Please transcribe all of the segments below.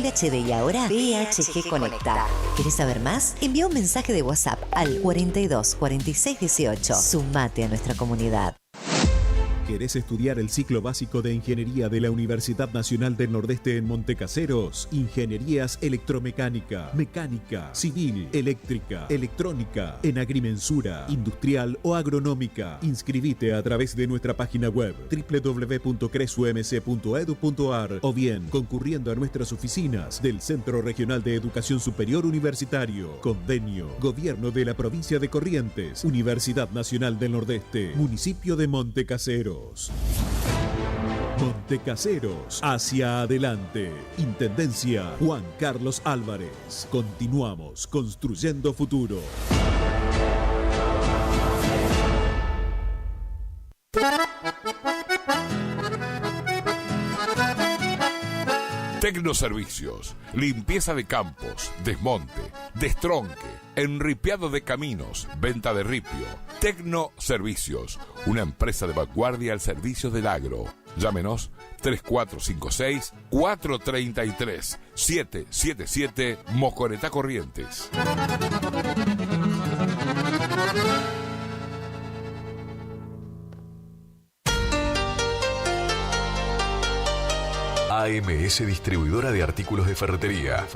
Full HD y ahora VHG Conecta. ¿Querés saber más? Envía un mensaje de WhatsApp al 42 46 18. Sumate a nuestra comunidad. ¿Querés estudiar el ciclo básico de Ingeniería de la Universidad Nacional del Nordeste en Montecaseros? Ingenierías electromecánica, mecánica, civil, eléctrica, electrónica, en agrimensura, industrial o agronómica. Inscribite a través de nuestra página web www.cresumc.edu.ar o bien concurriendo a nuestras oficinas del Centro Regional de Educación Superior Universitario. Convenio, Gobierno de la Provincia de Corrientes, Universidad Nacional del Nordeste, Municipio de Montecaseros. Montecaseros, hacia adelante. Intendencia Juan Carlos Álvarez. Continuamos construyendo futuro. Tecnoservicios, limpieza de campos, desmonte, destronque, enripiado de caminos, venta de ripio. Tecnoservicios, una empresa de vanguardia al servicio del agro. Llámenos 3456-433-777 Mocoretá Corrientes. AMS Distribuidora de Artículos de Ferretería.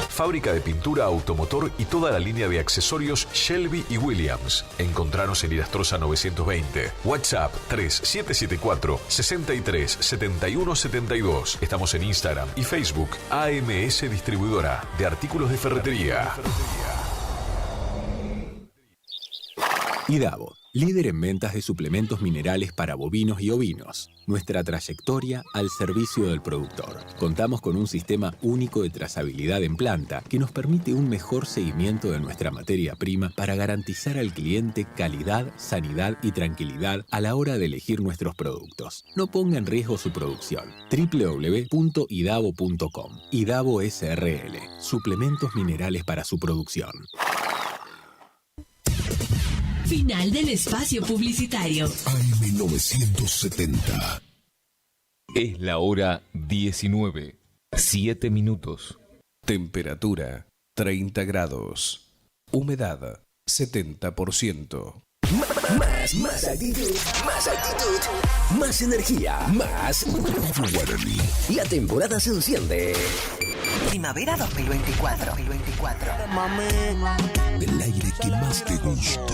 Fábrica de pintura automotor y toda la línea de accesorios Shelby y Williams. Encontranos en Irastrosa 920. WhatsApp 3774 63 71 72. Estamos en Instagram y Facebook. AMS Distribuidora de Artículos de Ferretería. IDAVO, líder en ventas de suplementos minerales para bovinos y ovinos. Nuestra trayectoria al servicio del productor. Contamos con un sistema único de trazabilidad en planta que nos permite un mejor seguimiento de nuestra materia prima para garantizar al cliente calidad, sanidad y tranquilidad a la hora de elegir nuestros productos. No ponga en riesgo su producción. www.idavo.com. IDAVO SRL. Suplementos minerales para su producción. Final del espacio publicitario. AM970. Es la hora 19. 7 minutos. Temperatura 30 grados. Humedad 70%. Más actitud, más energía, más Guaraní. La temporada se enciende. Primavera 2024. El aire que más te gusta.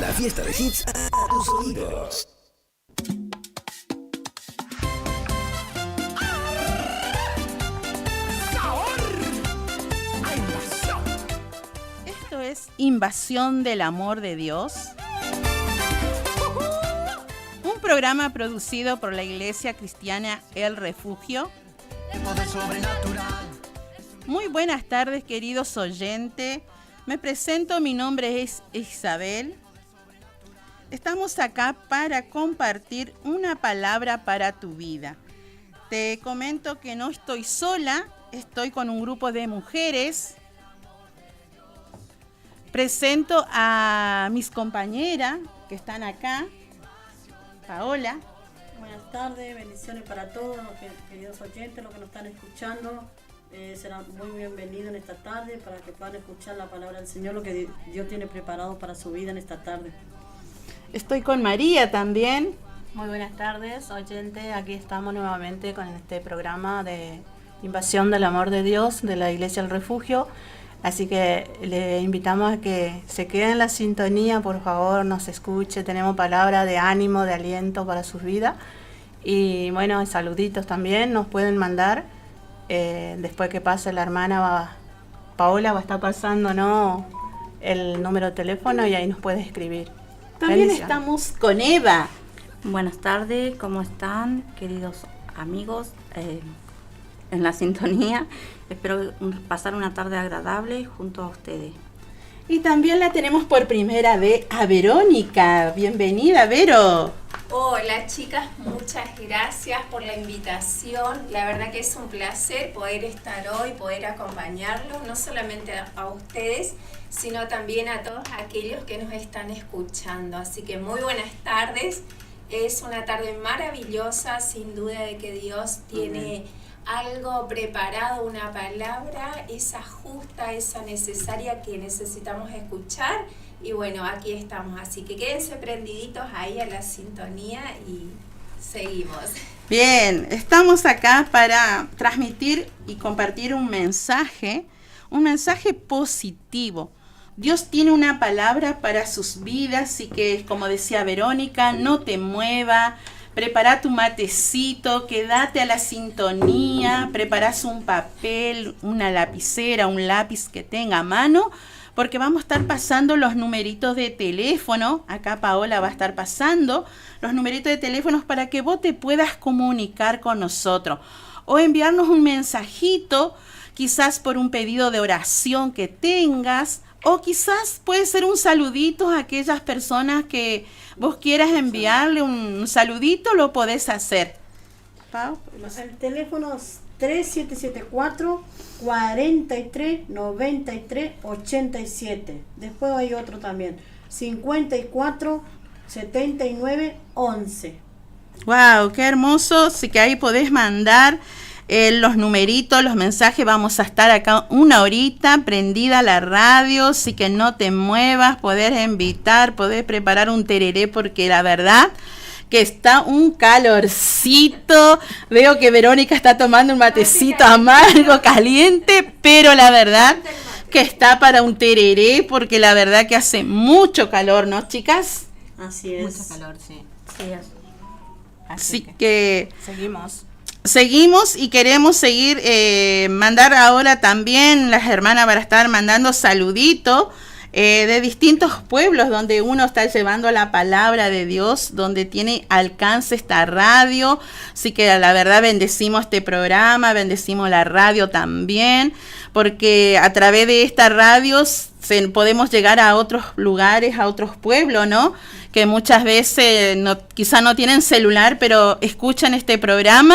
La fiesta de hits a tus oídos. Esto es Invasión del Amor de Dios. Un programa producido por la Iglesia Cristiana El Refugio. Muy buenas tardes, queridos oyentes. Me presento, mi nombre es Isabel. Estamos acá para compartir una palabra para tu vida. Te comento que no estoy sola, estoy con un grupo de mujeres. Presento a mis compañeras que están acá. Paola. Buenas tardes, bendiciones para todos los queridos oyentes, los que nos están escuchando. Serán muy bienvenidos en esta tarde para que puedan escuchar la palabra del Señor, lo que Dios tiene preparado para su vida en esta tarde. Estoy con María también. Muy buenas tardes, oyentes. Aquí estamos nuevamente con este programa de Invasión del Amor de Dios de la Iglesia El Refugio. Así que le invitamos a que se queden en la sintonía, por favor, nos escuche. Tenemos palabra de ánimo, de aliento para sus vidas. Y bueno, saluditos también nos pueden mandar. Después que pase la hermana Paola va a estar pasando, ¿no?, el número de teléfono y ahí nos puede escribir. También estamos con Eva. Buenas tardes, ¿cómo están, queridos amigos? En la sintonía. Espero pasar una tarde agradable junto a ustedes. Y también la tenemos por primera vez a Verónica. Bienvenida, Vero. Hola chicas, muchas gracias por la invitación. La verdad que es un placer poder estar hoy, poder acompañarlos, no solamente a ustedes, sino también a todos aquellos que nos están escuchando. Así que muy buenas tardes. Es una tarde maravillosa, sin duda de que Dios tiene algo preparado, una palabra, esa justa, esa necesaria que necesitamos escuchar. Y bueno, aquí estamos, así que quédense prendiditos ahí a la sintonía y seguimos. Bien, estamos acá para transmitir y compartir un mensaje positivo. Dios tiene una palabra para sus vidas, así que, como decía Verónica, no te mueva, prepara tu matecito, quédate a la sintonía, preparas un papel, una lapicera, un lápiz que tenga a mano, porque vamos a estar pasando los numeritos de teléfono. Acá Paola va a estar pasando los numeritos de teléfonos para que vos te puedas comunicar con nosotros o enviarnos un mensajito, quizás por un pedido de oración que tengas, o quizás puede ser un saludito a aquellas personas que vos quieras enviarle un saludito, lo podés hacer. Pau, el teléfono es 3774 43 93 87. Después hay otro también, 54 79 11. Wow, qué hermoso. Así que ahí podés mandar los numeritos, los mensajes. Vamos a estar acá una horita prendida la radio, así que no te muevas, podés invitar, podés preparar un tereré, porque la verdad que está un calorcito. Veo que Verónica está tomando un matecito amargo, caliente, pero la verdad que está para un tereré, porque la verdad que hace mucho calor, ¿no, chicas? Así es. Mucho calor, sí. Sí es. Así que seguimos y queremos seguir, mandar ahora también, las hermanas van a estar mandando saluditos de distintos pueblos donde uno está llevando la palabra de Dios, donde tiene alcance esta radio. Así que la verdad bendecimos este programa, bendecimos la radio también, porque a través de esta radio podemos llegar a otros lugares, a otros pueblos, ¿no? Que muchas veces quizá no tienen celular, pero escuchan este programa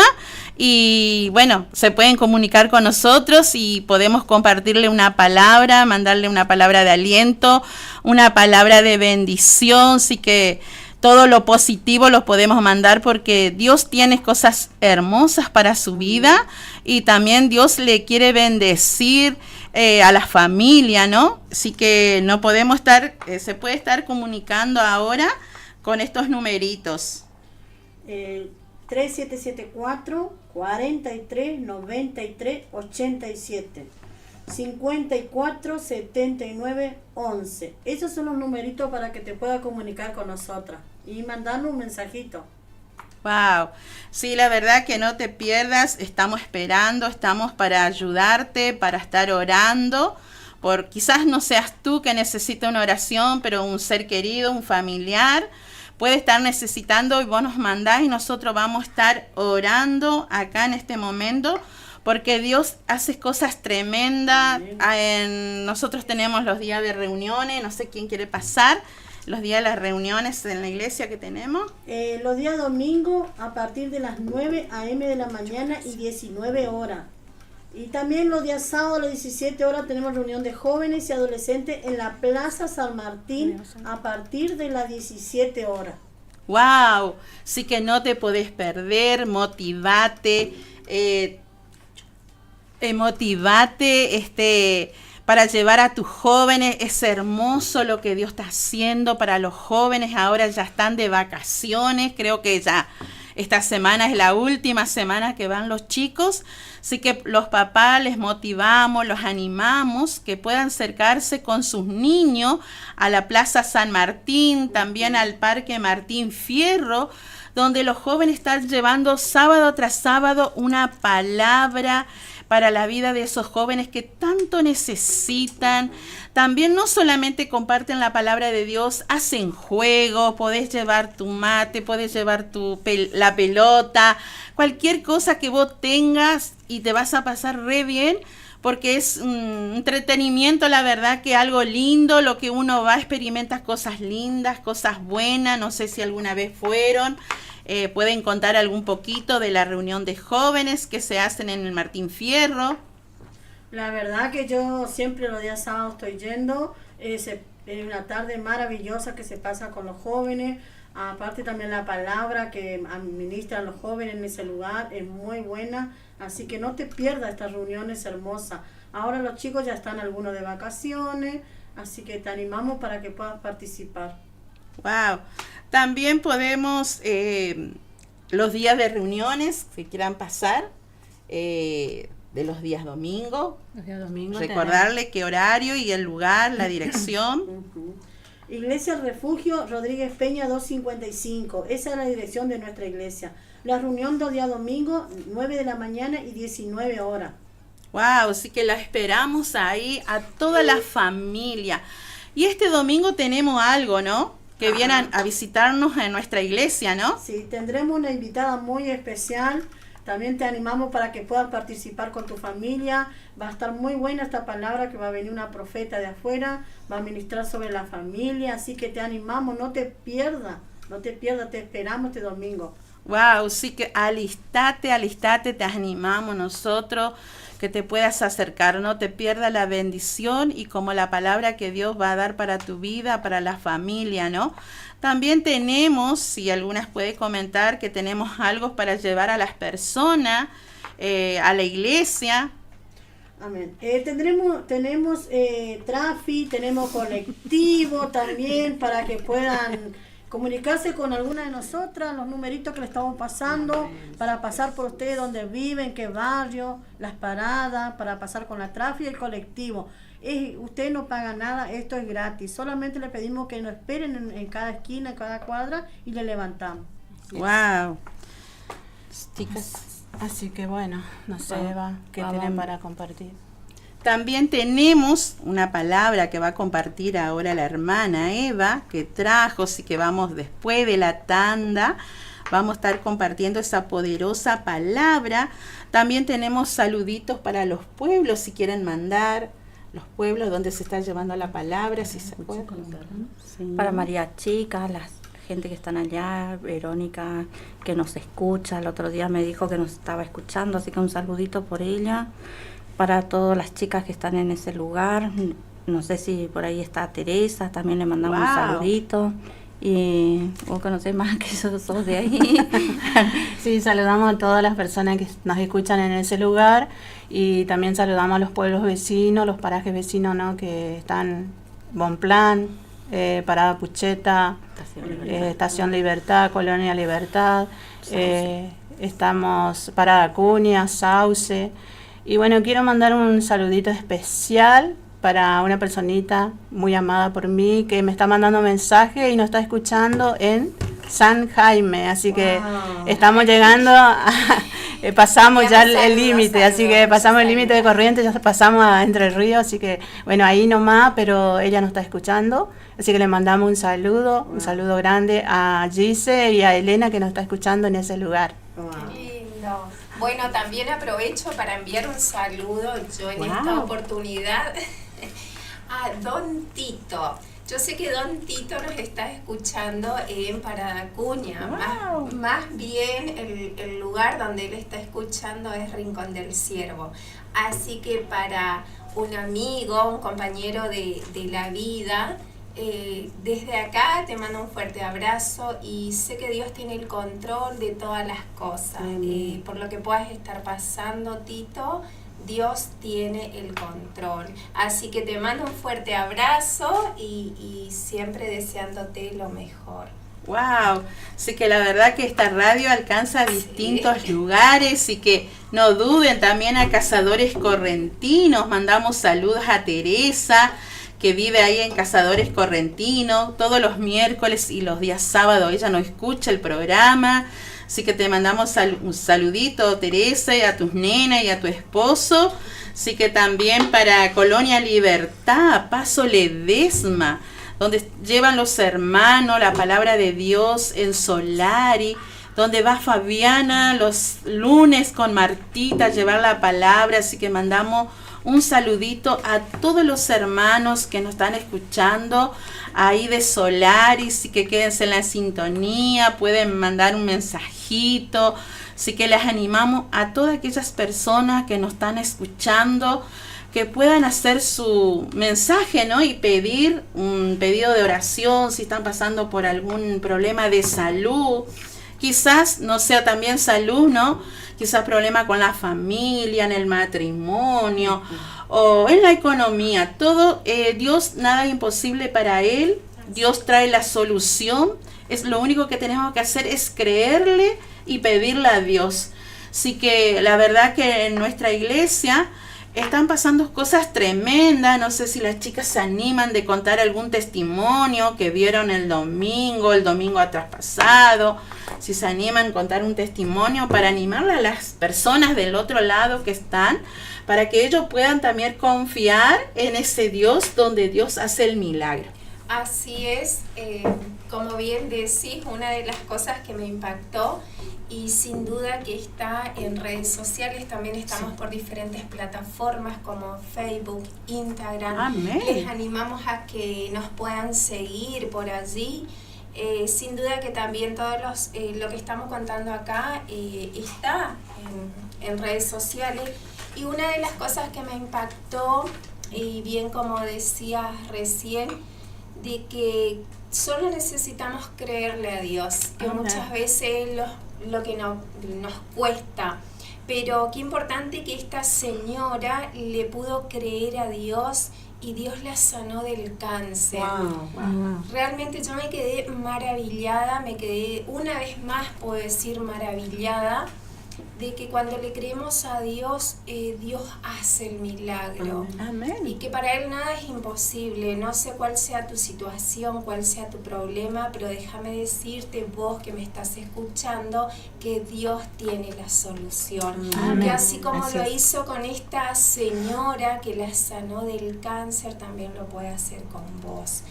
y bueno, se pueden comunicar con nosotros y podemos compartirle una palabra, mandarle una palabra de aliento, una palabra de bendición. Así que todo lo positivo lo podemos mandar, porque Dios tiene cosas hermosas para su vida y también Dios le quiere bendecir a la familia, ¿no? Así que no podemos se puede estar comunicando ahora con estos numeritos. 3774 43 93 87. 54 79 11. Esos son los numeritos para que te puedas comunicar con nosotras y mandarnos un mensajito. Wow, sí, la verdad que no te pierdas, estamos esperando, estamos para ayudarte, para estar orando, quizás no seas tú que necesita una oración, pero un ser querido, un familiar, puede estar necesitando, y vos nos mandás y nosotros vamos a estar orando acá en este momento, porque Dios hace cosas tremendas. Nosotros tenemos los días de reuniones, no sé quién quiere pasar. Los días de las reuniones en la iglesia que tenemos. Los días domingo a partir de las 9 a.m. de la mañana y 19 horas. Y también los días sábados a las 17 horas tenemos reunión de jóvenes y adolescentes en la Plaza San Martín a partir de las 17 horas. ¡Wow! Sí que no te podés perder, motivate, para llevar a tus jóvenes. Es hermoso lo que Dios está haciendo para los jóvenes. Ahora ya están de vacaciones, creo que ya esta semana es la última semana que van los chicos, así que los papás les motivamos, los animamos que puedan acercarse con sus niños a la Plaza San Martín, también al Parque Martín Fierro, donde los jóvenes están llevando sábado tras sábado una palabra para la vida de esos jóvenes que tanto necesitan. También no solamente comparten la palabra de Dios, hacen juegos, podés llevar tu mate, podés llevar la pelota, cualquier cosa que vos tengas y te vas a pasar re bien, porque es un entretenimiento, la verdad que algo lindo, lo que uno va a experimentar, cosas lindas, cosas buenas. No sé si alguna vez fueron. Pueden contar algún poquito de la reunión de jóvenes que se hacen en el Martín Fierro. La verdad que yo siempre los días sábados estoy yendo. Es una tarde maravillosa que se pasa con los jóvenes. Aparte también la palabra que administran los jóvenes en ese lugar es muy buena, así que no te pierdas estas reuniones hermosas. Ahora los chicos ya están algunos de vacaciones, así que te animamos para que puedas participar. Wow. También podemos, los días de reuniones que quieran pasar, de los días domingo, recordarle qué horario y el lugar, la dirección. Iglesia Refugio Rodríguez Peña 255, esa es la dirección de nuestra iglesia. La reunión los días domingo, 9 de la mañana y 19 horas. Wow, así que la esperamos ahí a toda la familia. Y este domingo tenemos algo, ¿no? Que vienen a visitarnos en nuestra iglesia, ¿no? Sí, tendremos una invitada muy especial. También te animamos para que puedas participar con tu familia. Va a estar muy buena esta palabra, que va a venir una profeta de afuera, va a ministrar sobre la familia, así que te animamos, no te pierdas, te esperamos este domingo. Wow, sí que alistate, te animamos nosotros, que te puedas acercar, no te pierdas la bendición y como la palabra que Dios va a dar para tu vida, para la familia, ¿no? También tenemos, si algunas puede comentar, que tenemos algo para llevar a las personas a la iglesia. Amén. Tenemos Trafi, tenemos colectivo también para que puedan comunicarse con alguna de nosotras, los numeritos que le estamos pasando, para pasar por ustedes donde viven, qué barrio, las paradas, para pasar con la Trafi y el colectivo. Usted no paga nada, esto es gratis, solamente le pedimos que nos esperen en cada esquina, en cada cuadra y le levantamos. Wow. Chicas, así que bueno, no sé, Eva, ¿qué tienen para compartir? También tenemos una palabra que va a compartir ahora la hermana Eva, que trajo, así que vamos después de la tanda, vamos a estar compartiendo esa poderosa palabra. También tenemos saluditos para los pueblos, si quieren mandar, los pueblos donde se está llevando la palabra, si se puede. Sí. Para María Chica, la gente que están allá, Verónica, que nos escucha, el otro día me dijo que nos estaba escuchando, así que un saludito por ella. Para todas las chicas que están en ese lugar, no sé si por ahí está Teresa, también le mandamos un saludito. Y vos conocés más que yo, sos de ahí. Sí, saludamos a todas las personas que nos escuchan en ese lugar y también saludamos a los pueblos vecinos, los parajes vecinos, ¿no? Que están Bonplan, Parada Pucheta, Estación Libertad, Colonia Libertad, estamos Parada Acuña, Sauce. Y bueno, quiero mandar un saludito especial para una personita muy amada por mí que me está mandando mensaje y nos está escuchando en San Jaime, así que estamos llegando pasamos ya el límite, así que pasamos el límite de Corrientes, ya pasamos a Entre Ríos, así que bueno, ahí nomás, pero ella nos está escuchando, así que le mandamos un saludo grande a Gise y a Elena que nos está escuchando en ese lugar. Qué lindo. Bueno, también aprovecho para enviar un saludo yo en esta oportunidad a Don Tito. Yo sé que Don Tito nos está escuchando en Parada Acuña. Más bien el lugar donde él está escuchando es Rincón del Ciervo. Así que para un amigo, un compañero de la vida, desde acá te mando un fuerte abrazo y sé que Dios tiene el control de todas las cosas. Por lo que puedas estar pasando, Tito, Dios tiene el control. Así que te mando un fuerte abrazo y siempre deseándote lo mejor. Wow, así que la verdad que esta radio alcanza a distintos lugares y que no duden también a Cazadores Correntinos. Mandamos saludos a Teresa, que vive ahí en Cazadores Correntinos, todos los miércoles y los días sábados ella nos escucha el programa, así que te mandamos un saludito, Teresa, y a tus nenas y a tu esposo, así que también para Colonia Libertad, Paso Ledesma, donde llevan los hermanos la palabra de Dios en Solari, donde va Fabiana los lunes con Martita a llevar la palabra, así que mandamos un saludito a todos los hermanos que nos están escuchando ahí de Solaris y que quédense en la sintonía, pueden mandar un mensajito, así que les animamos a todas aquellas personas que nos están escuchando que puedan hacer su mensaje, ¿no? Y pedir un pedido de oración si están pasando por algún problema de salud. Quizás no sea también salud, ¿no? Quizás problema con la familia, en el matrimonio o en la economía. Todo, Dios, nada imposible para Él. Dios trae la solución. Lo único que tenemos que hacer es creerle y pedirle a Dios. Así que la verdad que en nuestra iglesia están pasando cosas tremendas. No sé si las chicas se animan de contar algún testimonio que vieron el domingo atrás pasado. Si se animan a contar un testimonio para animarle a las personas del otro lado que están, para que ellos puedan también confiar en ese Dios donde Dios hace el milagro. Así es, como bien decís, una de las cosas que me impactó, y sin duda que está en redes sociales, también estamos por diferentes plataformas como Facebook, Instagram. Amén. Les animamos a que nos puedan seguir por allí. Sin duda que también todos lo que estamos contando acá está en redes sociales. Y una de las cosas que me impactó, y bien como decías recién, de que solo necesitamos creerle a Dios, que muchas veces lo que nos cuesta. Pero qué importante que esta señora le pudo creer a Dios y Dios la sanó del cáncer. Wow. Realmente yo me quedé maravillada, una vez más puedo decir maravillada, de que cuando le creemos a Dios, Dios hace el milagro. Amén. Y que para Él nada es imposible. No sé cuál sea tu situación, cuál sea tu problema, pero déjame decirte, vos que me estás escuchando, que Dios tiene la solución. Amén. Que así como Gracias. lo hizo con esta señora que la sanó del cáncer, también lo puede hacer con vos.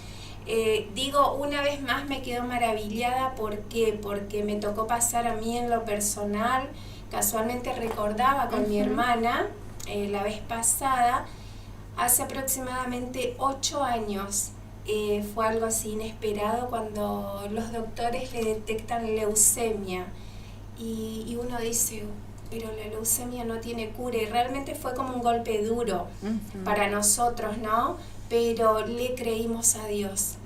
Digo, una vez más me quedo maravillada. ¿Por qué? Porque me tocó pasar a mí en lo personal. Casualmente recordaba con mi hermana la vez pasada, hace aproximadamente 8 años, fue algo así inesperado cuando los doctores le detectan leucemia y uno dice, pero la leucemia no tiene cura, y realmente fue como un golpe duro para nosotros, ¿no? Pero le creímos a Dios,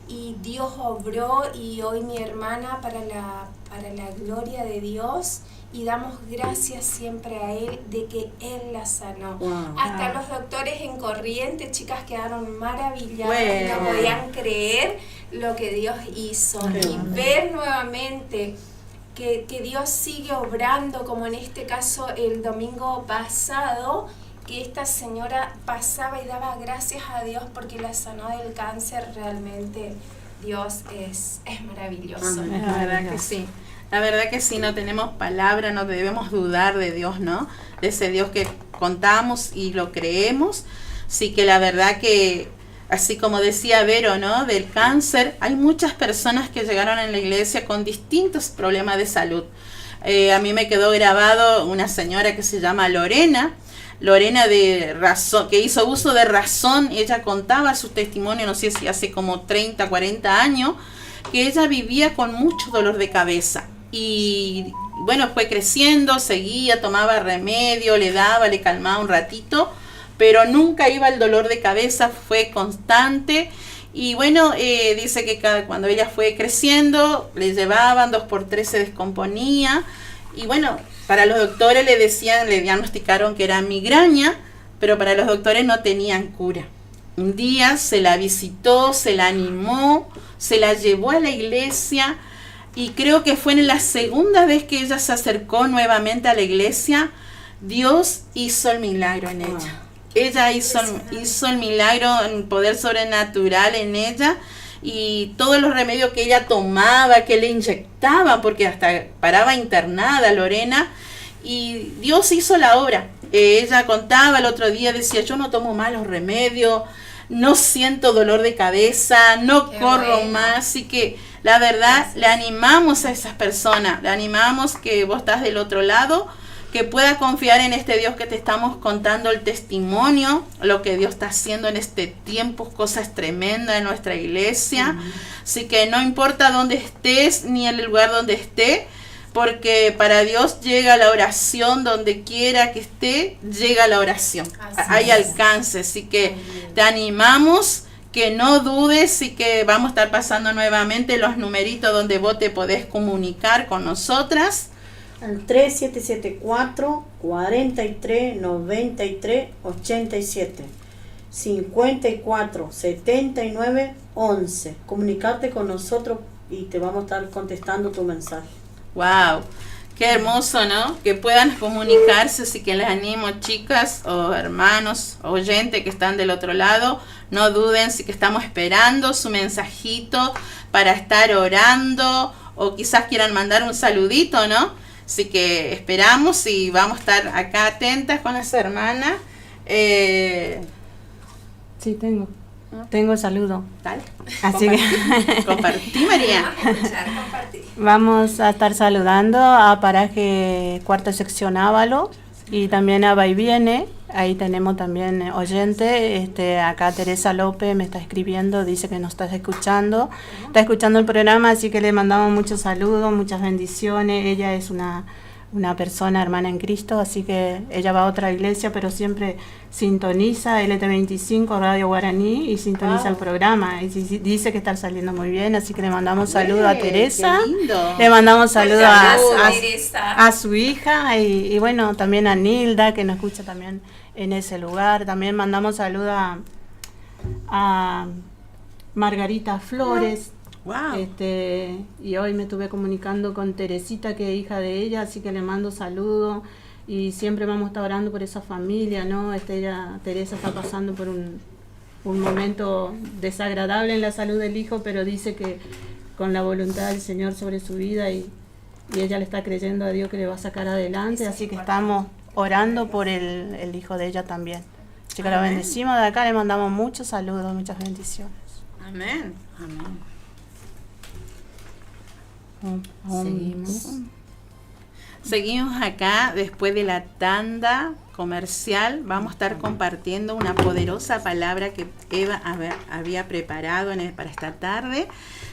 y Dios obró, y hoy mi hermana, para la gloria de Dios, y damos gracias siempre a Él de que Él la sanó. Hasta los doctores en Corrientes, chicas, quedaron maravilladas, no podían creer lo que Dios hizo, y ver nuevamente que Dios sigue obrando, como en este caso el domingo pasado, que esta señora pasaba y daba gracias a Dios porque la sanó del cáncer. Realmente Dios es maravilloso. La verdad que sí. La verdad que sí, no tenemos palabra, no debemos dudar de Dios, ¿no? De ese Dios que contamos y lo creemos. Sí, que la verdad que, así como decía Vero, ¿no? Del cáncer, hay muchas personas que llegaron en la iglesia con distintos problemas de salud. A mí me quedó grabado una señora que se llama Lorena de razón, que hizo uso de razón. Ella contaba su testimonio, no sé si hace como 30, 40 años, que ella vivía con mucho dolor de cabeza. Y bueno, fue creciendo, seguía, tomaba remedio, le calmaba un ratito, pero nunca iba el dolor de cabeza, fue constante. Y bueno, dice que cuando ella fue creciendo, le llevaban 2x3, se descomponía. Y bueno, para los doctores le diagnosticaron que era migraña, pero para los doctores no tenían cura. Un día se la visitó, se la animó, se la llevó a la iglesia, y creo que fue en la segunda vez que ella se acercó nuevamente a la iglesia, Dios hizo el milagro en ella. Ella hizo el milagro, en poder sobrenatural en ella, y todos los remedios que ella tomaba, que le inyectaba, porque hasta paraba internada Lorena, y Dios hizo la obra. Ella contaba el otro día, decía, yo no tomo más los remedios, no siento dolor de cabeza, no corro más. Así que la verdad, le animamos a esas personas, le animamos, que vos estás del otro lado, que pueda confiar en este Dios que te estamos contando el testimonio, lo que Dios está haciendo en este tiempo, cosas tremendas en nuestra iglesia. Así que no importa dónde estés ni el lugar donde estés, porque para Dios llega la oración donde quiera que esté, llega la oración. Hay alcance, así que te animamos que no dudes y que vamos a estar pasando nuevamente los numeritos donde vos te podés comunicar con nosotras. Al 3774 43 93 87 54 79 11. Comunicarte con nosotros y te vamos a estar contestando tu mensaje. Wow, qué hermoso, ¿no? Que puedan comunicarse, así que les animo, chicas o hermanos, oyentes que están del otro lado, no duden, sí que estamos esperando su mensajito para estar orando, o quizás quieran mandar un saludito, ¿no? Así que esperamos y vamos a estar acá atentas con las hermanas. Sí, tengo saludo. Dale. Así que compartí, María. Vamos a estar saludando a Paraje Cuarta Sección Ávalo y también a Vaiviene. Ahí tenemos también oyente. Acá Teresa López me está escribiendo, dice que nos está escuchando el programa, así que le mandamos muchos saludos, muchas bendiciones. Ella es una persona hermana en Cristo, así que ella va a otra iglesia, pero siempre sintoniza LT25 Radio Guaraní y sintoniza el programa. Y dice que está saliendo muy bien, así que le mandamos saludos a Teresa. Le mandamos saludos a su hija y bueno, también a Nilda, que nos escucha también en ese lugar. También mandamos saludos a Margarita Flores. Wow. Y hoy me estuve comunicando con Teresita, que es hija de ella, así que le mando saludos y siempre vamos a estar orando por esa familia, ¿no? Teresa está pasando por un momento desagradable en la salud del hijo, pero dice que con la voluntad del Señor sobre su vida y ella le está creyendo a Dios que le va a sacar adelante, así que estamos orando por el hijo de ella también. Así que la bendecimos de acá, le mandamos muchos saludos, muchas bendiciones. Amén. Amén. Seguimos acá después de la tanda comercial. Vamos a estar compartiendo una poderosa palabra que Eva había preparado para esta tarde.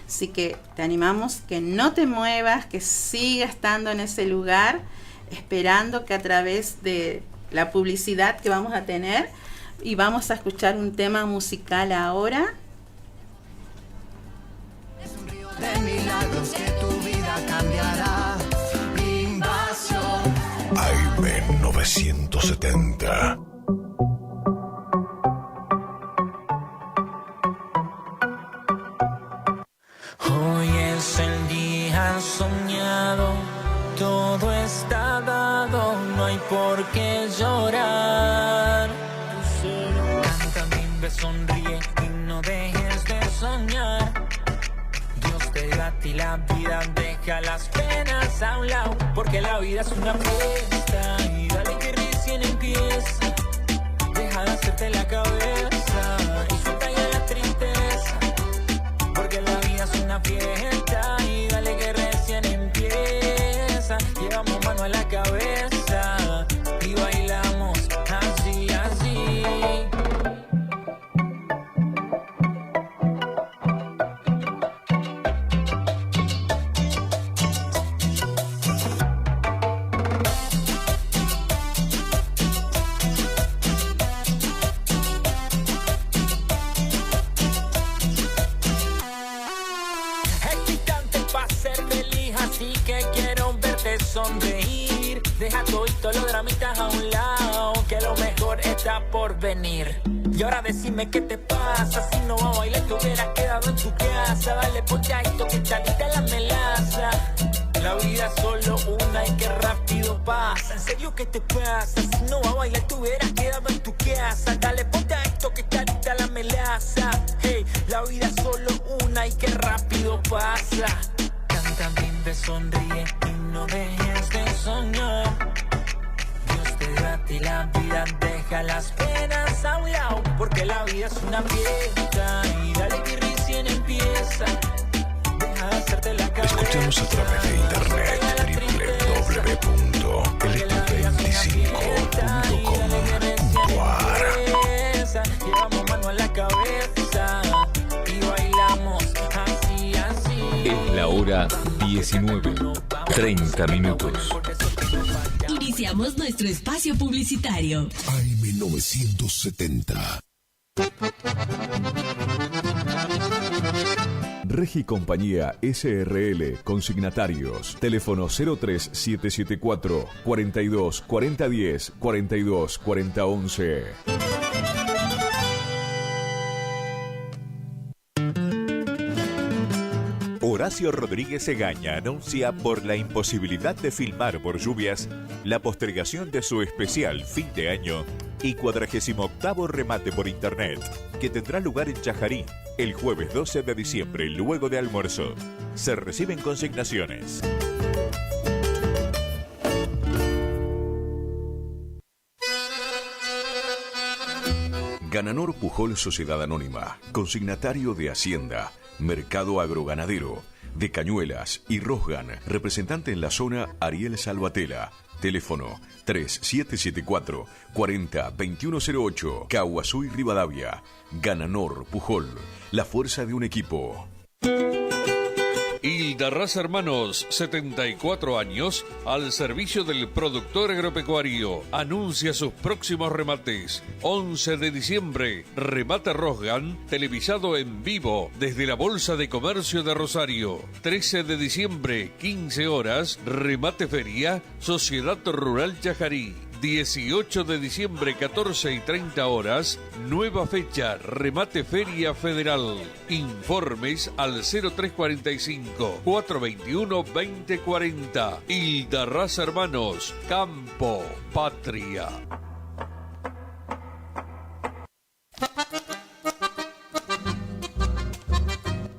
Así que te animamos que no te muevas, que sigas estando en ese lugar, esperando que a través de la publicidad que vamos a tener, y vamos a escuchar un tema musical ahora. De milagros que tu vida cambiará. Invasión. AM 970. Hoy es el día soñado, todo está dado, no hay por qué llorar. Canta, vive, sonríe y no dejes de soñar. Te da a ti la vida, deja las penas a un lado, porque la vida es una fiesta y dale que recién empieza. Deja de hacerte la cabeza y suelta ya la tristeza, porque la vida es una fiesta y dale que recién empieza. Llevamos mano a la cabeza y bailamos así, así. Sonreír, deja todos los dramitas a un lado, que lo mejor está por venir. Y ahora decime qué te pasa, si no vas a bailar te hubieras quedado en tu casa. Dale ponte a esto que chalita la melaza. La vida es solo una y que rápido pasa. En serio, ¿qué te pasa? Si no vas a bailar te hubieras quedado en tu casa. Dale ponte a esto que chalita la melaza. Hey, la vida es solo una y que rápido pasa. Canta, vive, sonríe y no dejes de soñar. Dios te da a ti la vida, deja las penas a un lado, porque la vida es una fiesta y dale que recién empieza. Deja de hacerte la cabeza. Escúchanos a través de internet www.lt25.com.ar. Llevamos mano a la cabeza y bailamos así, así. Es la hora 19. 30 minutos. Iniciamos nuestro espacio publicitario. AM970. Regi Compañía SRL, consignatarios, teléfono 03774 42 4010 42 4011. Horacio Rodríguez Egaña anuncia, por la imposibilidad de filmar por lluvias, la postergación de su especial fin de año y 48º remate por internet, que tendrá lugar en Chajarí el jueves 12 de diciembre, luego de almuerzo. Se reciben consignaciones. Gananor Pujol Sociedad Anónima, consignatario de Hacienda, Mercado Agroganadero, de Cañuelas y Rosgan, representante en la zona Ariel Salvatela, teléfono 3774 40 2108, Caguazú y Rivadavia. Gananor Pujol, la fuerza de un equipo. Hildarraz Hermanos, 74 años, al servicio del productor agropecuario. Anuncia sus próximos remates. 11 de diciembre, remate Rosgan, televisado en vivo desde la Bolsa de Comercio de Rosario. 13 de diciembre, 15 horas, remate feria, Sociedad Rural Chajarí. 18 de diciembre, 14 y 30 horas, nueva fecha, remate Feria Federal. Informes al 0345-421-2040. Hildarraz Hermanos, Campo, Patria.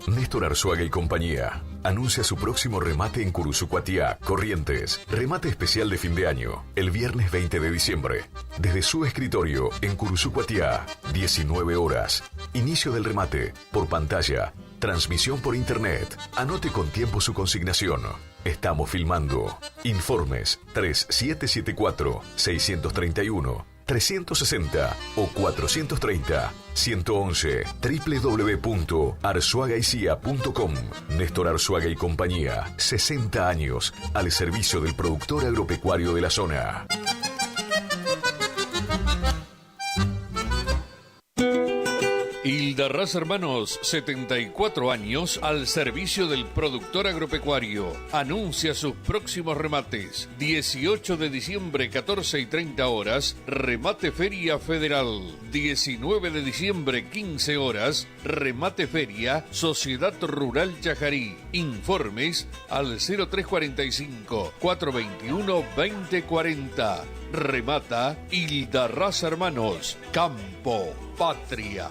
Néstor Arzuaga y compañía anuncia su próximo remate en Curuzucuatiá, Corrientes. Remate especial de fin de año, el viernes 20 de diciembre. Desde su escritorio en Curuzucuatiá, 19 horas. Inicio del remate, por pantalla. Transmisión por internet. Anote con tiempo su consignación. Estamos filmando. Informes 3774 631 360 o 430 111 www.arzuagaicia.com. Néstor Arzuaga y compañía, 60 años al servicio del productor agropecuario de la zona. Hildarraz Hermanos, 74 años al servicio del productor agropecuario. Anuncia sus próximos remates. 18 de diciembre, 14 y 30 horas, remate Feria Federal. 19 de diciembre, 15 horas, remate Feria, Sociedad Rural Chajarí. Informes al 0345-421-2040. Remata Hildarraz Hermanos, Campo, Patria.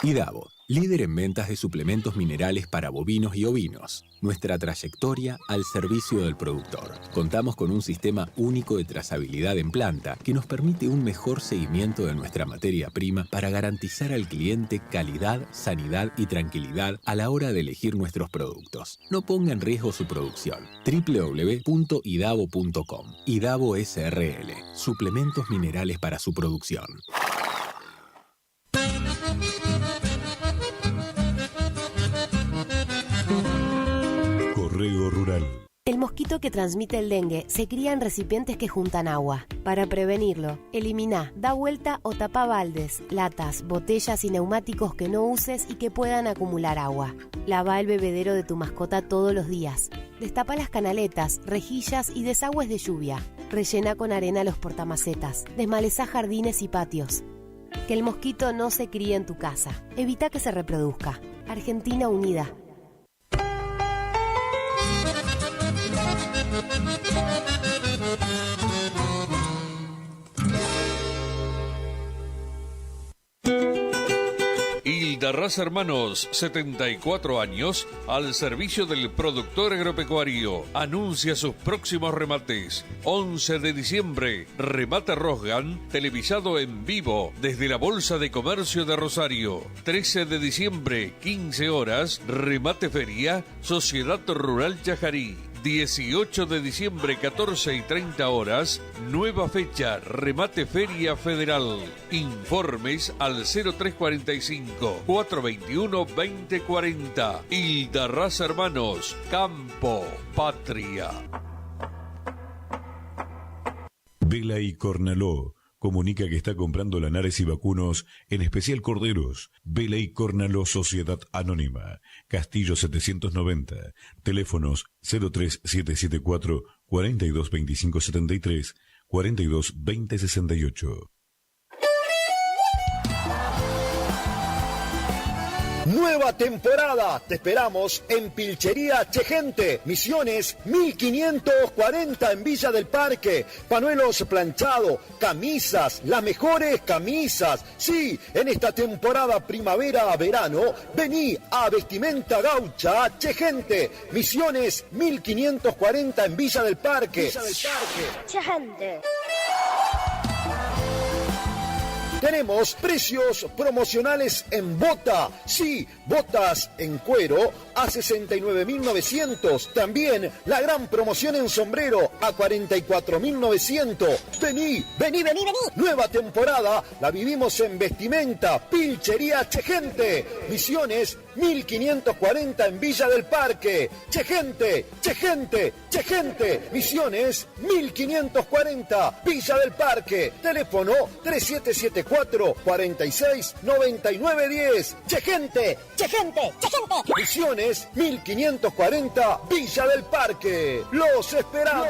IDAVO, líder en ventas de suplementos minerales para bovinos y ovinos. Nuestra trayectoria al servicio del productor. Contamos con un sistema único de trazabilidad en planta que nos permite un mejor seguimiento de nuestra materia prima para garantizar al cliente calidad, sanidad y tranquilidad a la hora de elegir nuestros productos. No ponga en riesgo su producción. www.idavo.com. IDAVO SRL. Suplementos minerales para su producción. Correo Rural. El mosquito que transmite el dengue se cría en recipientes que juntan agua. Para prevenirlo, elimina, da vuelta o tapa baldes, latas, botellas y neumáticos que no uses y que puedan acumular agua. Lava el bebedero de tu mascota todos los días. Destapa las canaletas, rejillas y desagües de lluvia. Rellena con arena los portamacetas. Desmalezá jardines y patios. Que el mosquito no se críe en tu casa. Evita que se reproduzca. Argentina Unida. Hildarraz Hermanos, 74 años, al servicio del productor agropecuario. Anuncia sus próximos remates. 11 de diciembre, remate Rosgan, televisado en vivo desde la Bolsa de Comercio de Rosario. 13 de diciembre, 15 horas, remate feria, Sociedad Rural Chajarí. 18 de diciembre, 14:30 horas, nueva fecha, remate Feria Federal. Informes al 0345-421-2040. Hilda Raza Hermanos, Campo, Patria. Vela y Cornaló comunica que está comprando lanares y vacunos, en especial corderos. Vela y Cornaló Sociedad Anónima, Castillo 790, teléfonos 03774 422573, 422068. Nueva temporada, te esperamos en Pilchería Chegente, Misiones 1540 en Villa del Parque. Panuelos planchados, camisas, las mejores camisas. Sí, en esta temporada primavera-verano, vení a Vestimenta Gaucha Chegente, Misiones 1540 en Villa del Parque. Chegente. Tenemos precios promocionales en bota. Sí, botas en cuero a 69.900. También la gran promoción en sombrero a 44.900. Vení. Nueva temporada la vivimos en Vestimenta Pilchería Chegente. Misiones 1540 en Villa del Parque. Chegente. Misiones 1540 Villa del Parque. Teléfono 3774-469910. Chegente. Misiones 1540 Villa del Parque. Los esperamos.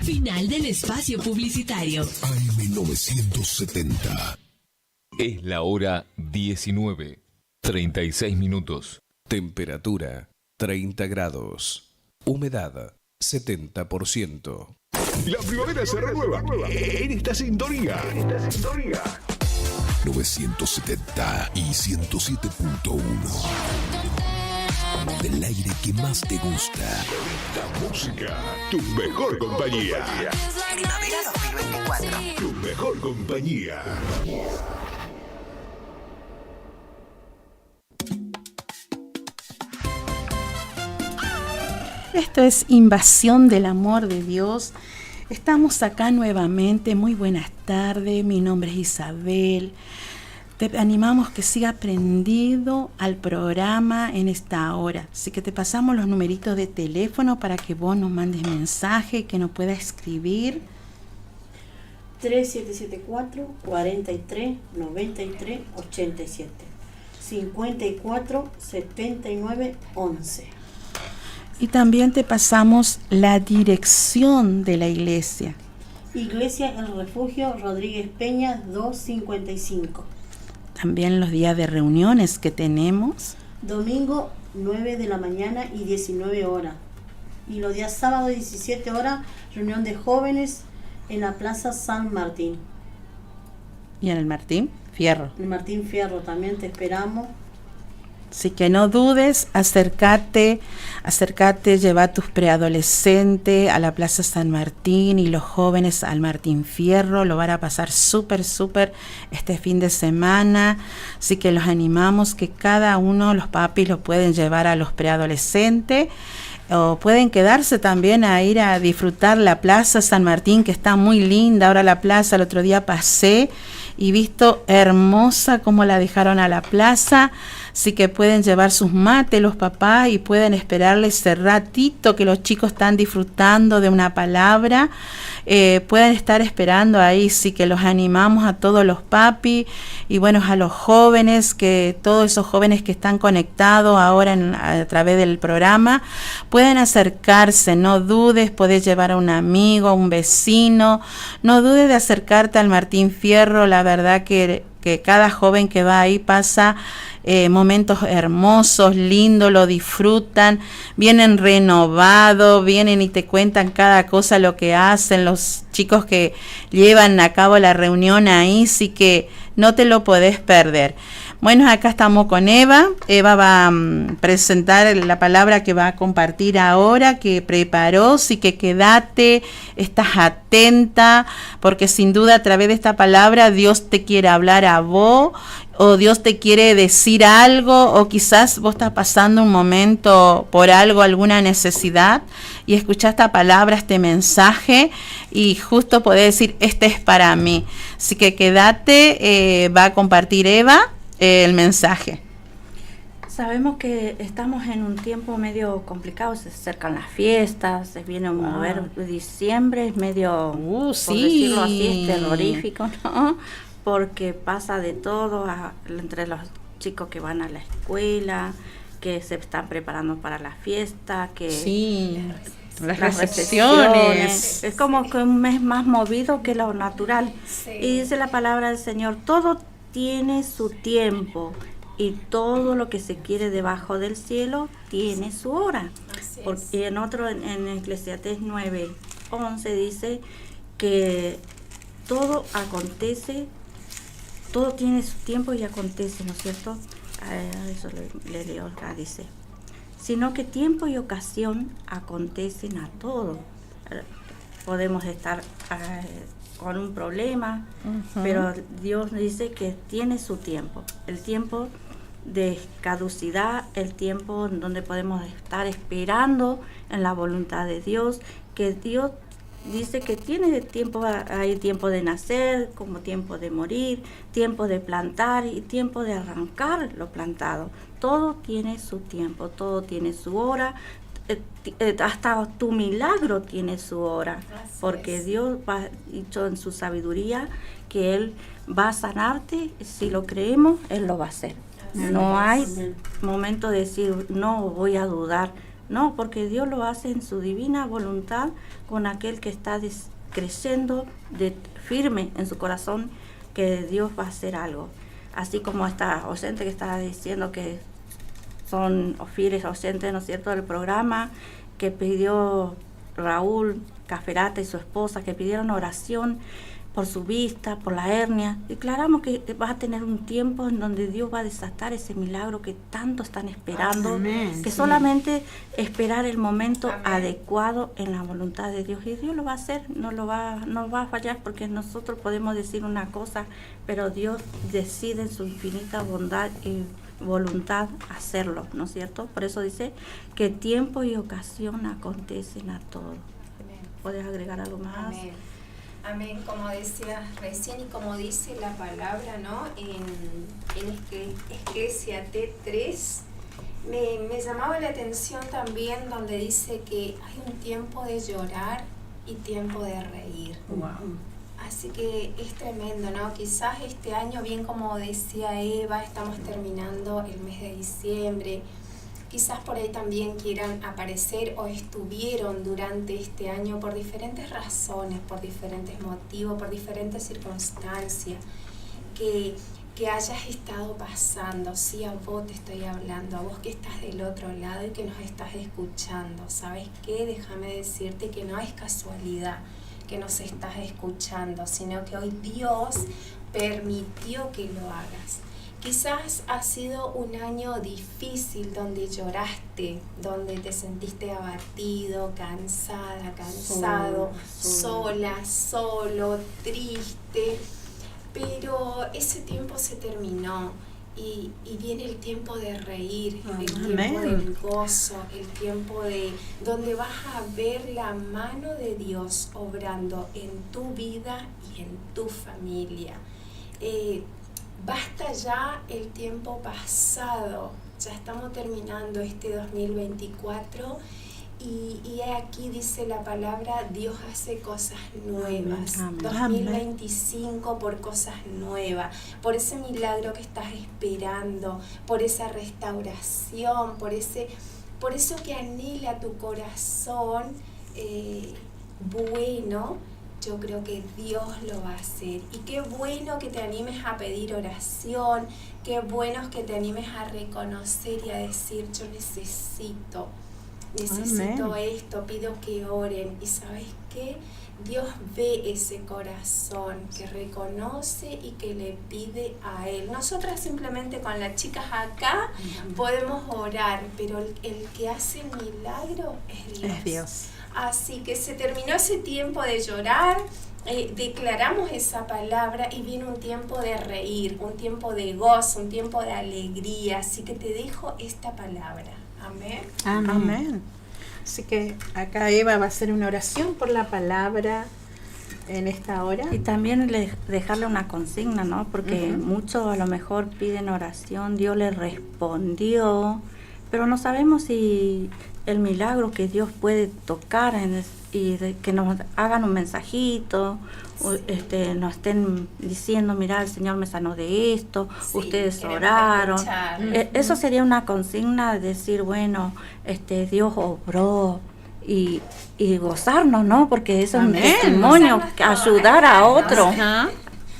Final del espacio publicitario. AM970. Es la hora 19:36. Temperatura 30 grados. Humedad 70%. La primavera se renueva en esta sintonía. 970 y 107.1. Del aire que más te gusta. La música, tu mejor compañía. Primavera 2024. Tu mejor compañía. Esto es Invasión del Amor de Dios. Estamos acá nuevamente. Muy buenas tardes. Mi nombre es Isabel. Te animamos que siga prendido al programa en esta hora. Así que te pasamos los numeritos de teléfono para que vos nos mandes mensaje, que nos pueda escribir. 3774 43 93 87 54 79 11. Y también te pasamos la dirección de la iglesia. Iglesia El Refugio, Rodríguez Peña 255. También los días de reuniones que tenemos. Domingo 9 de la mañana y 19 horas. Y los días sábado 17 horas, reunión de jóvenes en la Plaza San Martín. Y en el Martín Fierro. En el Martín Fierro también te esperamos. Así que no dudes, acércate, lleva a tus preadolescentes a la Plaza San Martín y los jóvenes al Martín Fierro. Lo van a pasar súper este fin de semana. Así que los animamos que cada uno, los papis, lo pueden llevar a los preadolescentes. O pueden quedarse también a ir a disfrutar la Plaza San Martín, que está muy linda. Ahora la plaza, el otro día pasé y visto hermosa como la dejaron a la plaza. Así que pueden llevar sus mates los papás y pueden esperarles ese ratito que los chicos están disfrutando de una palabra. Pueden estar esperando ahí, sí que los animamos a todos los papis y bueno, a los jóvenes, que todos esos jóvenes que están conectados ahora a través del programa, pueden acercarse, no dudes, podés llevar a un amigo, a un vecino, no dudes de acercarte al Martín Fierro. La verdad que cada joven que va ahí pasa momentos hermosos, lindos, lo disfrutan, vienen renovados, vienen y te cuentan cada cosa, lo que hacen los chicos que llevan a cabo la reunión ahí, sí que no te lo podés perder. Bueno, acá estamos con Eva. Eva va a presentar la palabra que va a compartir ahora, que preparó, así que quédate, estás atenta, porque sin duda a través de esta palabra Dios te quiere hablar a vos, o Dios te quiere decir algo, o quizás vos estás pasando un momento por algo, alguna necesidad, y escuchás esta palabra, este mensaje, y justo podés decir, este es para mí. Así que quédate, va a compartir Eva el mensaje. Sabemos que estamos en un tiempo medio complicado, se acercan las fiestas, se viene a mover diciembre, es medio, por decirlo así, es terrorífico, ¿no? Porque pasa de todo entre los chicos que van a la escuela, que se están preparando para la fiesta, que las recepciones. Es como que un mes más movido que lo natural. Y dice la palabra del Señor, todo tiene su tiempo y todo lo que se quiere debajo del cielo tiene su hora. Porque en otro, en Eclesiastés 9:11 dice que todo acontece, todo tiene su tiempo y acontece, ¿no es cierto? Eso le leo acá, dice. Sino que tiempo y ocasión acontecen a todo. Podemos estar con un problema, pero Dios dice que tiene su tiempo. El tiempo de caducidad, el tiempo en donde podemos estar esperando en la voluntad de Dios, que Dios dice que tiene tiempo, hay tiempo de nacer, como tiempo de morir, tiempo de plantar y tiempo de arrancar lo plantado. Todo tiene su tiempo, todo tiene su hora, hasta tu milagro tiene su hora, porque Dios ha dicho en su sabiduría que Él va a sanarte, si lo creemos, Él lo va a hacer. No hay momento de decir, no, voy a dudar. No, porque Dios lo hace en su divina voluntad con aquel que está creyendo firme en su corazón que Dios va a hacer algo. Así como esta oyente que estaba diciendo que son fieles oyentes, ¿no es cierto?, del programa, que pidió Raúl Caferata y su esposa, que pidieron oración por su vista, por la hernia. Declaramos que va a tener un tiempo en donde Dios va a desatar ese milagro que tanto están esperando. Amén, que solamente esperar el momento adecuado en la voluntad de Dios. Y Dios lo va a hacer, no va a fallar, porque nosotros podemos decir una cosa, pero Dios decide en su infinita bondad y voluntad hacerlo, ¿no es cierto? Por eso dice que tiempo y ocasión acontecen a todo. ¿Puedes agregar algo más? Amén. Amén, como decías recién y como dice la palabra, ¿no? En Eclesiastés 3, me llamaba la atención también donde dice que hay un tiempo de llorar y tiempo de reír. Wow. Así que es tremendo, ¿no? Quizás este año, bien como decía Eva, estamos terminando el mes de diciembre. Quizás por ahí también quieran aparecer o estuvieron durante este año por diferentes razones, por diferentes motivos, por diferentes circunstancias que hayas estado pasando. Sí, a vos te estoy hablando, a vos que estás del otro lado y que nos estás escuchando. ¿Sabes qué? Déjame decirte que no es casualidad que nos estás escuchando, sino que hoy Dios permitió que lo hagas. Quizás ha sido un año difícil donde lloraste, donde te sentiste abatido, cansada, cansado, sola, solo, triste, pero ese tiempo se terminó y viene el tiempo de reír, el tiempo del gozo, el tiempo de donde vas a ver la mano de Dios obrando en tu vida y en tu familia. Basta ya el tiempo pasado, ya estamos terminando este 2024 y aquí dice la palabra, Dios hace cosas nuevas. Amén. 2025 por cosas nuevas, por ese milagro que estás esperando, por esa restauración, por eso que anhela tu corazón, bueno. Yo creo que Dios lo va a hacer. Y qué bueno que te animes a pedir oración, qué bueno que te animes a reconocer y a decir, yo necesito necesito Amén. esto, pido que oren. Y ¿sabes qué? Dios ve ese corazón que reconoce y que le pide a Él. Nosotras simplemente con las chicas acá podemos orar, pero el que hace el milagro es Dios. Es Dios. Así que se terminó ese tiempo de llorar, declaramos esa palabra y viene un tiempo de reír, un tiempo de gozo, un tiempo de alegría. Así que te dejo esta palabra. Amén. Amén. Así que acá Eva va a hacer una oración por la palabra en esta hora. Y también dejarle una consigna, ¿no? Porque muchos a lo mejor piden oración, Dios les respondió, pero no sabemos si el milagro que Dios puede tocar que nos hagan un mensajito, nos estén diciendo, mira, el Señor me sanó de esto, ustedes oraron. Eso sería una consigna de decir, bueno, Dios obró y gozarnos, ¿no? Porque eso es un testimonio, ayudar a otro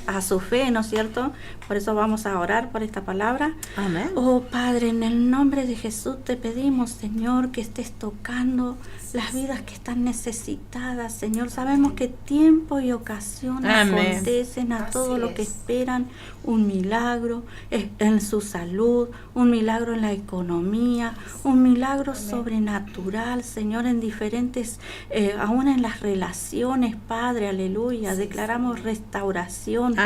a su fe, ¿no es cierto? Por eso vamos a orar por esta palabra. Amén. Oh Padre, en el nombre de Jesús te pedimos, Señor, que estés tocando las vidas que están necesitadas, Señor. Sabemos que tiempo y ocasión acontecen a todos los que esperan un milagro en su salud, un milagro en la economía, un milagro sobrenatural, Señor, en diferentes, aún en las relaciones, Padre, aleluya. Declaramos restauración,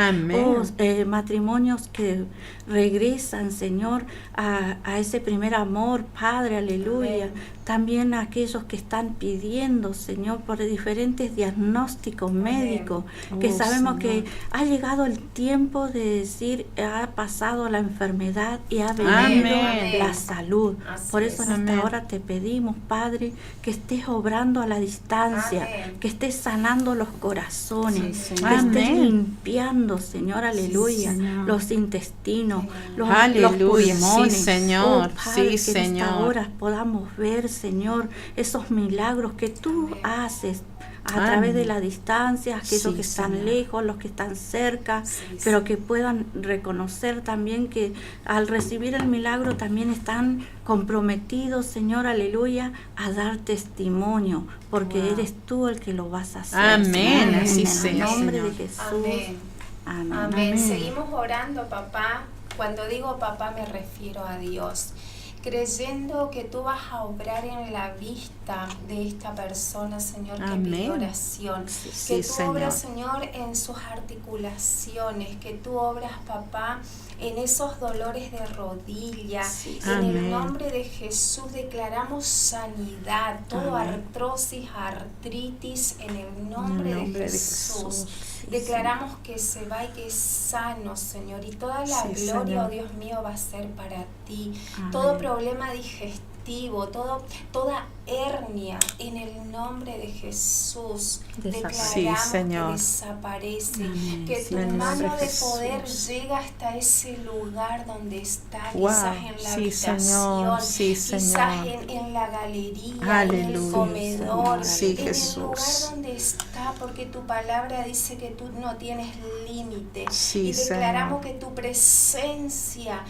matrimonios que regresan, Señor, a ese primer amor, Padre, aleluya. También a aquellos que están pidiendo, Señor, por diferentes diagnósticos médicos, que sabemos que ha llegado el tiempo de decir, ha pasado la enfermedad y ha venido la salud. Por eso en esta hora te pedimos, Padre, que estés obrando a la distancia, que estés sanando los corazones, que estés limpiando, Señor, aleluya, los intestinos, los pulmones. Sí, Señor. Oh, Padre, que en esta hora podamos ver, Señor, esos milagros que tú haces a través de la distancia, aquellos que están lejos, los que están cerca, pero que puedan reconocer también que al recibir el milagro también están comprometidos, Señor, aleluya, a dar testimonio, porque eres tú el que lo vas a hacer. Amén. Así en el nombre de Jesús. Amén. Amén. Seguimos orando, papá. Cuando digo papá me refiero a Dios, creyendo que tú vas a obrar en la vista de esta persona, Señor, que pide oración. Que tú obras, Señor, en sus articulaciones, que tú obras, papá, en esos dolores de rodilla. En el nombre de Jesús declaramos sanidad, todo artrosis, artritis, en el nombre de Jesús. Declaramos que se va y que es sano, Señor, y toda la gloria, oh Dios mío, va a ser para ti. Todo problema digestivo, toda hernia, en el nombre de Jesús, declaramos que desaparece, que tu mano de poder llega hasta ese lugar donde está, quizás en la habitación, quizás en la galería, en el comedor, en el lugar donde está, porque tu palabra dice que tú no tienes límite, y declaramos que tu presencia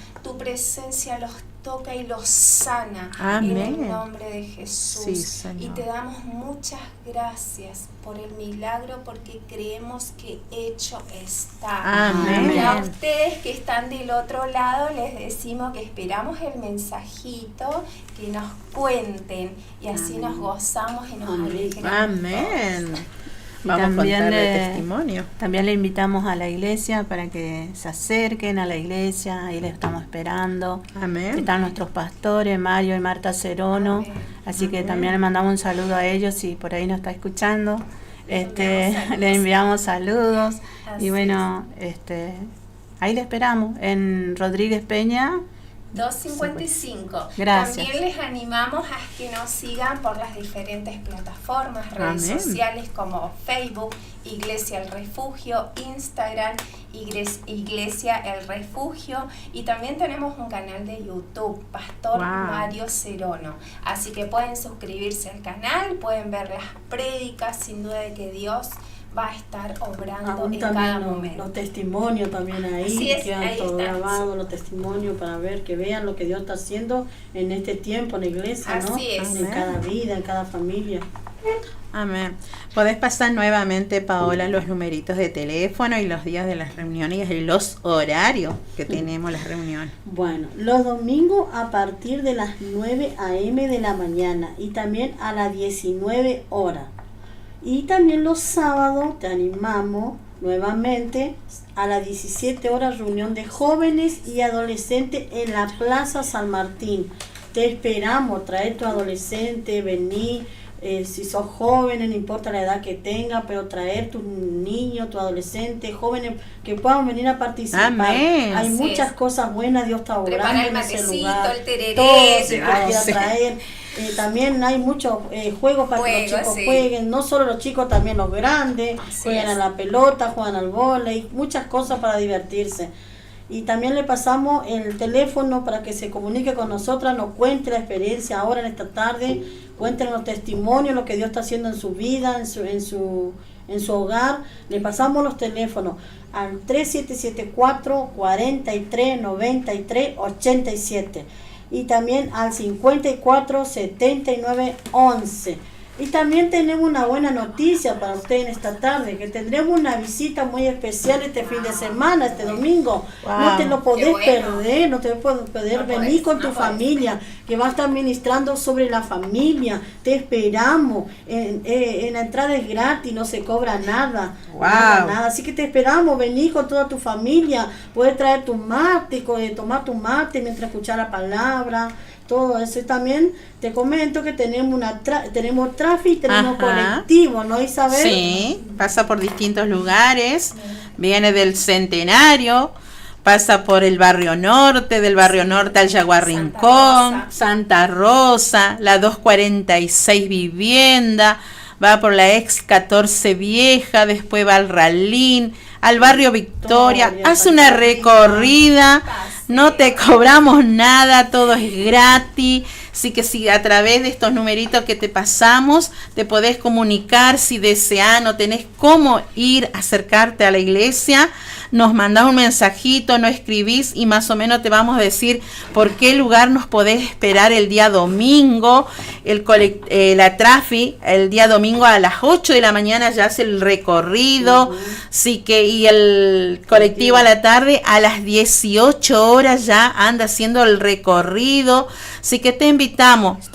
los toca y los sana en el nombre de Jesús. Y te damos muchas gracias por el milagro, porque creemos que hecho está. Y a ustedes que están del otro lado les decimos que esperamos el mensajito, que nos cuenten, y así nos gozamos y nos alegramos. Amén. Vamos también a contarle testimonio. También le invitamos a la iglesia para que se acerquen a la iglesia, ahí les estamos esperando. Amén. Están nuestros pastores, Mario y Marta Cerono, así que también le mandamos un saludo a ellos si por ahí nos está escuchando. Le enviamos saludos. Y bueno, ahí le esperamos en Rodríguez Peña 255. Gracias. También les animamos a que nos sigan por las diferentes plataformas, redes sociales como Facebook, Iglesia El Refugio, Instagram, Iglesia El Refugio, y también tenemos un canal de YouTube, Pastor Mario Cerono. Así que pueden suscribirse al canal, pueden ver las prédicas, sin duda de que Dios va a estar obrando Aún en también cada momento. Los testimonios también ahí, quedan todo grabado, los testimonios para ver, que vean lo que Dios está haciendo en este tiempo en la iglesia, ¿no? Así es. En cada vida, en cada familia. Amén. Podés pasar nuevamente, Paola, los numeritos de teléfono y los días de las reuniones y los horarios que tenemos las reuniones. Bueno, los domingos a partir de las 9 a.m. de la mañana y también a las 19 horas. Y también los sábados te animamos nuevamente a las 17 horas reunión de jóvenes y adolescentes en la Plaza San Martín. Te esperamos, trae tu adolescente, vení. Si sos jóvenes, no importa la edad que tenga, pero traer tu niño, tu adolescente, jóvenes que puedan venir a participar. Amén. Hay muchas cosas buenas, Dios está obrando en ese lugar. El tereré, todo se puede traer. También hay muchos juegos para que los chicos jueguen, no solo los chicos, también los grandes, juegan a la pelota, juegan al vóley, muchas cosas para divertirse. Y también le pasamos el teléfono para que se comunique con nosotras, nos cuente la experiencia ahora en esta tarde, cuenten los testimonios, lo que Dios está haciendo en su vida, en su hogar. Le pasamos los teléfonos al 3774-4393-87 y también al 547911. Y también tenemos una buena noticia para usted en esta tarde, que tendremos una visita muy especial este fin de semana, este domingo. No te lo podés perder, no te podés perder. Vení con tu familia, que va a estar ministrando sobre la familia. Te esperamos. En la entrada es gratis, no se cobra nada. Nada. Así que te esperamos, vení con toda tu familia. Puedes traer tu mate, tomar tu mate mientras escuchar la palabra. Todo eso. Y también te comento que tenemos tenemos tráfico y tenemos colectivo, ¿no, Isabel? Sí, pasa por distintos lugares, viene del Centenario, pasa por el barrio norte, del barrio norte al Yaguar Rincón, Santa Rosa, la 246 Vivienda, va por la ex 14 Vieja, después va al Ralín, al barrio Victoria, hace una recorrida, no te cobramos nada, todo es gratis. Así que si a través de estos numeritos que te pasamos, te podés comunicar si deseas, no tenés cómo ir a acercarte a la iglesia, nos mandás un mensajito, no escribís y más o menos te vamos a decir por qué lugar nos podés esperar el día domingo. La Trafi, el día domingo a las 8 de la mañana ya hace el recorrido, así que y el colectivo a la tarde a las 18 horas ya anda haciendo el recorrido. Así que te invitamos,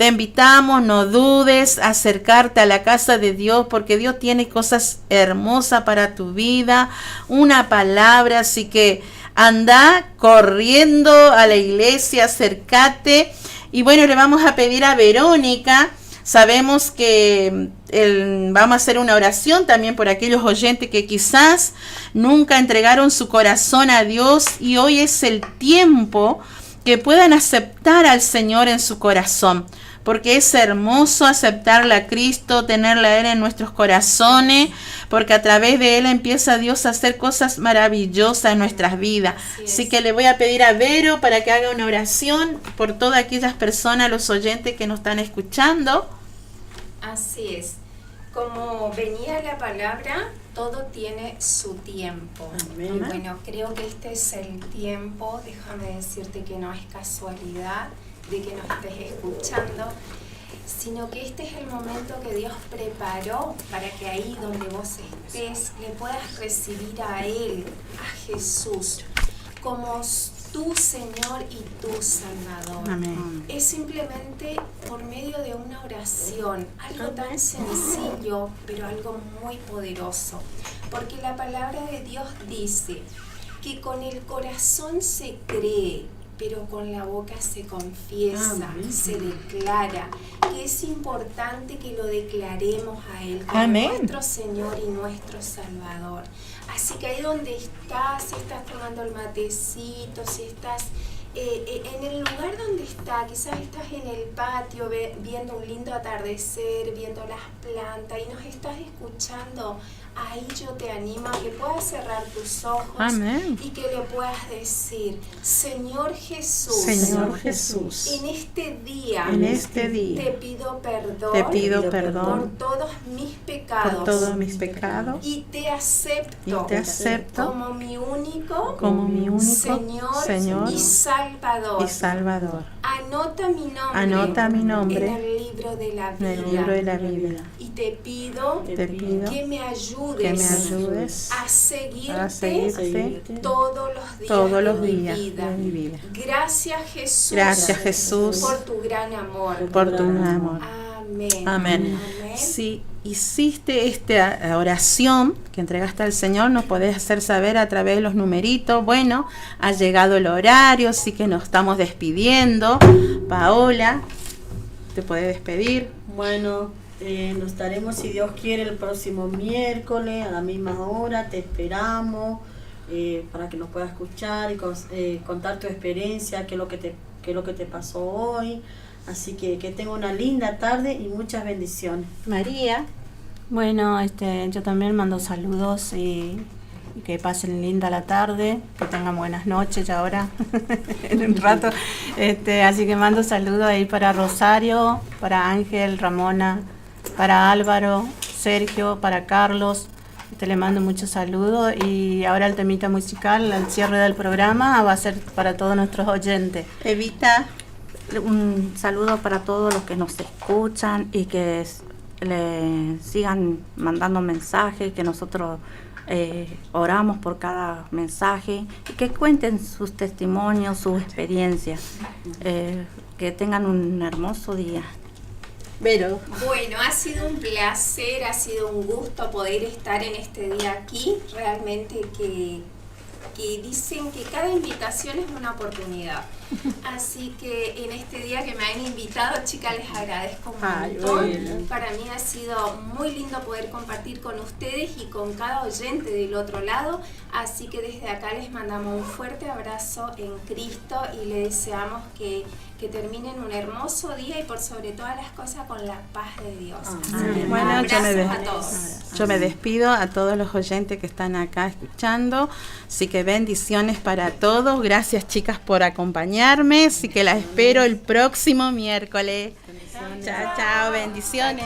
no dudes a acercarte a la casa de Dios, porque Dios tiene cosas hermosas para tu vida, una palabra, así que anda corriendo a la iglesia, acércate. Y bueno, le vamos a pedir a Verónica, sabemos que vamos a hacer una oración también por aquellos oyentes que quizás nunca entregaron su corazón a Dios y hoy es el tiempo que puedan aceptar al Señor en su corazón, porque es hermoso aceptarle a Cristo, tenerle a Él en nuestros corazones, porque a través de Él empieza Dios a hacer cosas maravillosas en nuestras vidas. Así que le voy a pedir a Vero para que haga una oración por todas aquellas personas, los oyentes que nos están escuchando. Así es. Como venía la palabra, todo tiene su tiempo. Amén. Y bueno, creo que este es el tiempo, déjame decirte que no es casualidad de que nos estés escuchando, sino que este es el momento que Dios preparó para que ahí donde vos estés le puedas recibir a Él, a Jesús, como tu Señor y tu Salvador. Amén. Es simplemente por medio de una oración, algo tan sencillo, pero algo muy poderoso. Porque la palabra de Dios dice que con el corazón se cree, pero con la boca se confiesa, se declara, que es importante que lo declaremos a Él como nuestro Señor y nuestro Salvador. Así que ahí donde estás, si estás tomando el matecito, si estás en el lugar donde está, quizás estás en el patio viendo un lindo atardecer, viendo las plantas y nos estás escuchando ahí yo te animo a que puedas cerrar tus ojos. Amén. Y que le puedas decir, Señor Jesús, en este día, te pido perdón, por todos mis pecados, y te acepto, como mi único Señor y Salvador. Anota mi nombre en el libro de la vida. Y te pido que me ayudes a seguirte todos los días de mi vida. Gracias Jesús por tu gran amor. Amén. Si hiciste esta oración que entregaste al Señor, nos podés hacer saber a través de los numeritos. Bueno, ha llegado el horario, así que nos estamos despidiendo. Paola, te podés despedir. Bueno, nos estaremos, si Dios quiere, el próximo miércoles a la misma hora. Te esperamos para que nos puedas escuchar y contar tu experiencia, qué es lo que te pasó hoy. Así que tenga una linda tarde y muchas bendiciones. María. Bueno, yo también mando saludos y que pasen linda la tarde, que tengan buenas noches ya ahora, en un rato. Así que mando saludos ahí para Rosario, para Ángel, Ramona, para Álvaro, Sergio, para Carlos. Le mando muchos saludos y ahora el temita musical, al cierre del programa, va a ser para todos nuestros oyentes. Evita. Un saludo para todos los que nos escuchan y que le sigan mandando mensajes, que nosotros oramos por cada mensaje y que cuenten sus testimonios, sus experiencias, que tengan un hermoso día. Vero. Bueno, ha sido un placer, ha sido un gusto poder estar en este día aquí. Realmente que dicen que cada invitación es una oportunidad. Así que en este día que me han invitado, chicas, les agradezco un montón. Bueno. Para mí ha sido muy lindo poder compartir con ustedes y con cada oyente del otro lado. Así que desde acá les mandamos un fuerte abrazo en Cristo y les deseamos que terminen un hermoso día y por sobre todas las cosas con la paz de Dios. Bueno, yo me despido a todos los oyentes que están acá escuchando. Así que bendiciones para todos. Gracias, chicas, por acompañarme. Así que las espero el próximo miércoles. Chao, bendiciones.